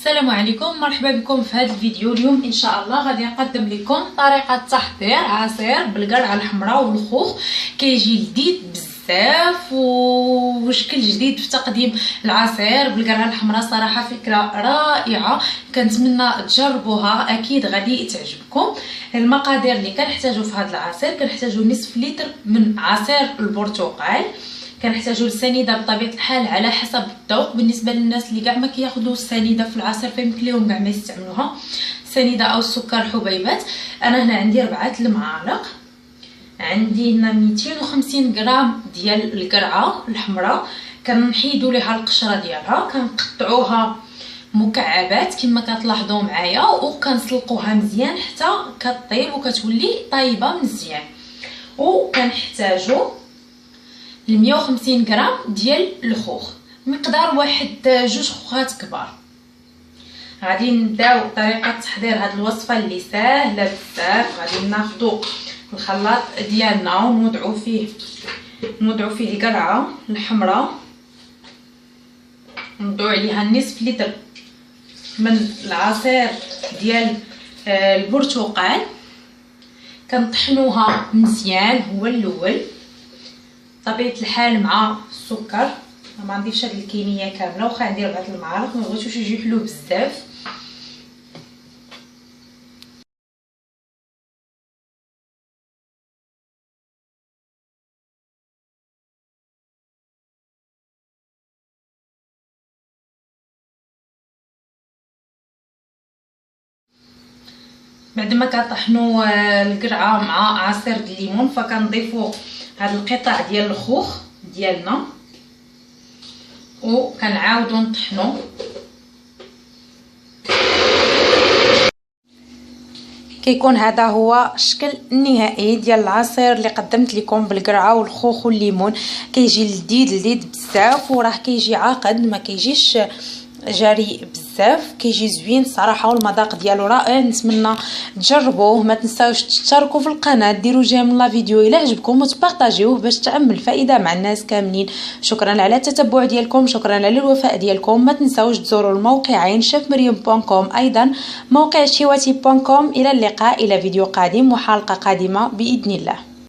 السلام عليكم، مرحبا بكم في هذا الفيديو. اليوم ان شاء الله غادي نقدم لكم طريقه تحضير عصير بالقرعه الحمراء والخوخ. كيجي لذيذ بزاف وشكل جديد في تقديم العصير بالقرعه الحمراء. صراحه فكره رائعه، كنتمنى تجربوها، اكيد غادي تعجبكم. المقادير اللي كنحتاجو في هذا العصير: كنحتاجو نصف لتر من عصير البرتقال، كنحتاجو السنيده بطبيعه الحال على حسب الذوق. بالنسبه للناس اللي كاع ما كياخذوا السنيده في العصير فيمكن لهم كاع ما يستعملوها سنيده او السكر حبيبات. انا هنا عندي 4 المعالق. عندي هنا 250 غرام ديال القرعه الحمراء، كنحيدوا ليها القشره ديالها، كنقطعوها مكعبات كما كتلاحظوا معايا، وكنسلقوها مزيان حتى كطيب وكتولي طايبه مزيان. وكنحتاجوا 150 غرام ديال الخوخ، مقدار واحد 2 خوخات كبار. غادي نبداو طريقه تحضير هذه الوصفه اللي ساهله بزاف. غادي ناخذوا الخلاط ديالنا ونوضعوا فيه القرعه الحمراء، نوضعوا عليها نصف لتر من العصير ديال البرتقال، كنطحنوها مزيان هو الاول بطبيعه الحال مع السكر. ما نضيفش هذه الكميه كامله، واخا عندي 4 المعالق ما بغيتوش يجي حلو بزاف. بعد ما كطحنوا القرعه مع عصير الليمون، فكنضيفوا هاد القطع ديال الخوخ ديالنا وكنعاودوا نطحنوا. كيكون هذا هو الشكل النهائي ديال العصير اللي قدمت لكم بالقرعه والخوخ والليمون. كيجي لذيذ بزاف، وراه كيجي عاقد، ما كيجيش جاري بزاف، كيجي زوين صراحه، والمذاق ديالو رائع. نتمنى تجربوه. ما تنساوش تشتركوا في القناه، ديروا جيم لا فيديو الى عجبكم، وتبارطاجيوه باش تعم الفائده مع الناس كاملين. شكرا على التتبع ديالكم، شكرا على الوفاء ديالكم. ما تنساوش تزوروا الموقعين chefmariam.com، ايضا موقع shewati.com. الى اللقاء، الى فيديو قادم وحلقه قادمه باذن الله.